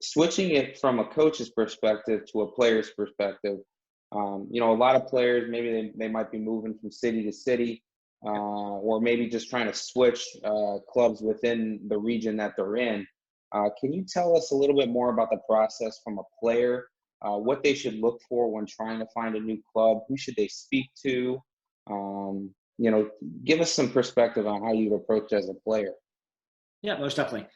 switching it from a coach's perspective to a player's perspective, a lot of players, maybe they might be moving from city to city, or maybe just trying to switch clubs within the region that they're in. Can you tell us a little bit more about the process from a player, what they should look for when trying to find a new club? Who should they speak to? Um, Give us some perspective on how you'd approach as a player. Yeah, most definitely.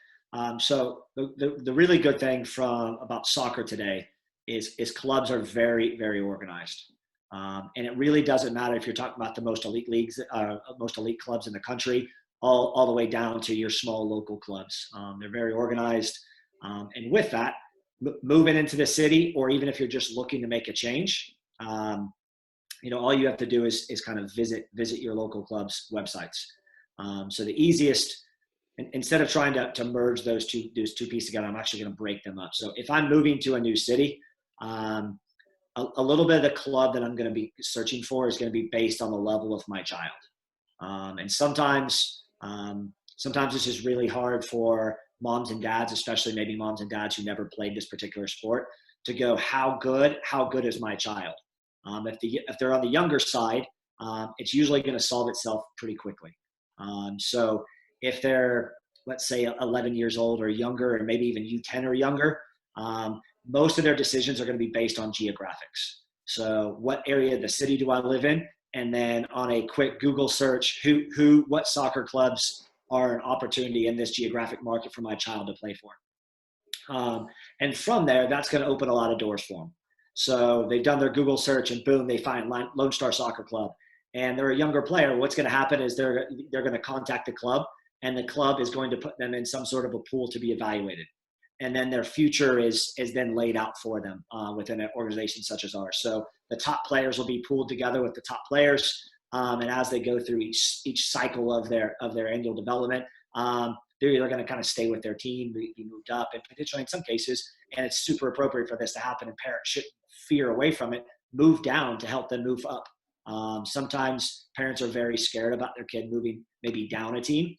So the really good thing about soccer today is clubs are very, very organized. And it really doesn't matter if you're talking about the most elite leagues, most elite clubs in the country, all the way down to your small local clubs. They're very organized. And with that, moving into the city, or even if you're just looking to make a change, all you have to do is kind of visit your local club's websites. So the easiest, instead of trying to merge those two pieces together, I'm actually going to break them up. So if I'm moving to a new city, a little bit of the club that I'm going to be searching for is going to be based on the level of my child. And sometimes this is really hard for moms and dads, especially maybe moms and dads who never played this particular sport, to go, how good is my child? If they're on the younger side, it's usually going to solve itself pretty quickly. So if they're, let's say, 11 years old or younger, or maybe even U10 or younger, most of their decisions are going to be based on geographics. So what area of the city do I live in? And then on a quick Google search, what soccer clubs are an opportunity in this geographic market for my child to play for? And from there, that's going to open a lot of doors for them. So they've done their Google search and boom, they find Lonestar Soccer Club. And they're a younger player. What's going to happen is they're going to contact the club, and the club is going to put them in some sort of a pool to be evaluated. And then their future is then laid out for them within an organization such as ours. So the top players will be pooled together with the top players. And as they go through each cycle of their annual development, they're either going to kind of stay with their team, be moved up, and potentially in some cases, and it's super appropriate for this to happen, and parents shouldn't fear away from it, move down to help them move up. Sometimes parents are very scared about their kid moving maybe down a team.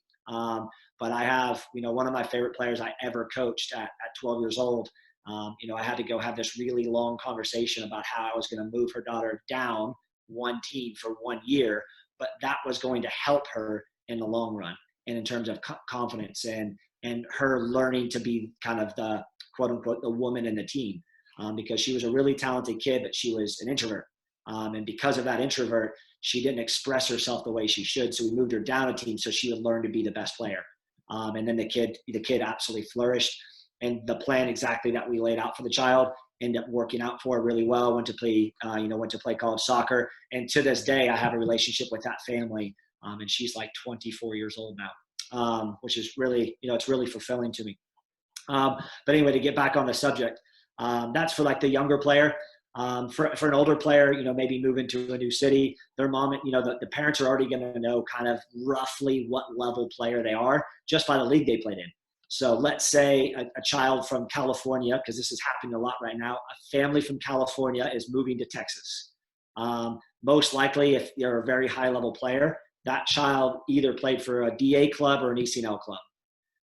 But I have, one of my favorite players I ever coached at 12 years old. I had to go have this really long conversation about how I was going to move her daughter down one team for 1 year, but that was going to help her in the long run. And in terms of confidence and her learning to be kind of the quote unquote, the woman in the team, because she was a really talented kid, but she was an introvert. And because of that introvert, she didn't express herself the way she should. So we moved her down a team so she would learn to be the best player. And then the kid absolutely flourished. And the plan exactly that we laid out for the child ended up working out for her really well. Went to play college soccer. And to this day, I have a relationship with that family. And she's like 24 years old now, which is really, it's really fulfilling to me. But anyway, to get back on the subject, that's for like the younger player. For an older player, maybe moving to a new city, their mom, the parents are already going to know kind of roughly what level player they are just by the league they played in. So let's say a child from California, because this is happening a lot right now, a family from California is moving to Texas. Most likely, if you're a very high level player, that child either played for a DA club or an ECNL club.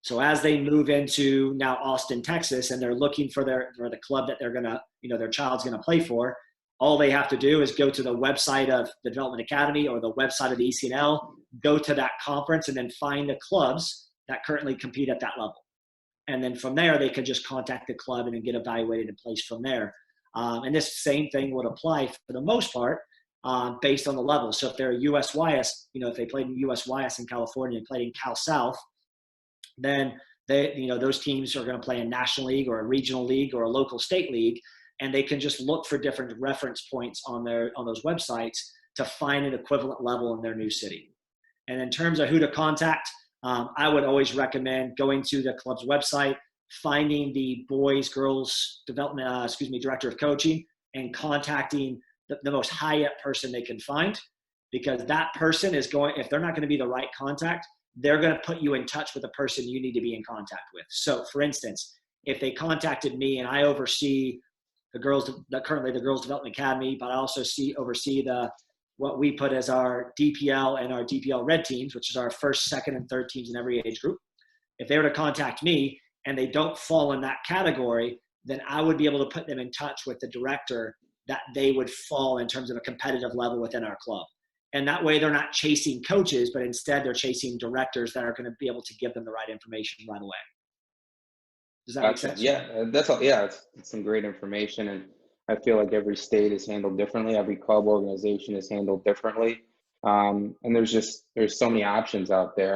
So as they move into now Austin, Texas, and they're looking for the club that they're gonna, their child's gonna play for, all they have to do is go to the website of the Development Academy or the website of the ECNL, go to that conference, and then find the clubs that currently compete at that level. And then from there, they can just contact the club and then get evaluated and placed from there. And this same thing would apply for the most part based on the level. So if they're a USYS, if they played in USYS in California and played in Cal South, then those teams are going to play in National League or a regional league or a local state league, and they can just look for different reference points on those websites to find an equivalent level in their new city. And in terms of who to contact, I would always recommend going to the club's website, finding the girls development, director of coaching, and contacting the most high up person they can find, because that person is if they're not going to be the right contact, they're going to put you in touch with the person you need to be in contact with. So for instance, if they contacted me and I oversee currently the Girls Development Academy, but I also oversee what we put as our DPL and our DPL red teams, which is our first, second, and third teams in every age group. If they were to contact me, and they don't fall in that category, then I would be able to put them in touch with the director that they would fall in terms of a competitive level within our club. And that way they're not chasing coaches, but instead they're chasing directors that are going to be able to give them the right information right away. Does that make Gotcha. sense? Yeah, that's all. Yeah, it's some great information, and I feel like every state is handled differently. Every club organization is handled differently, and there's so many options out there.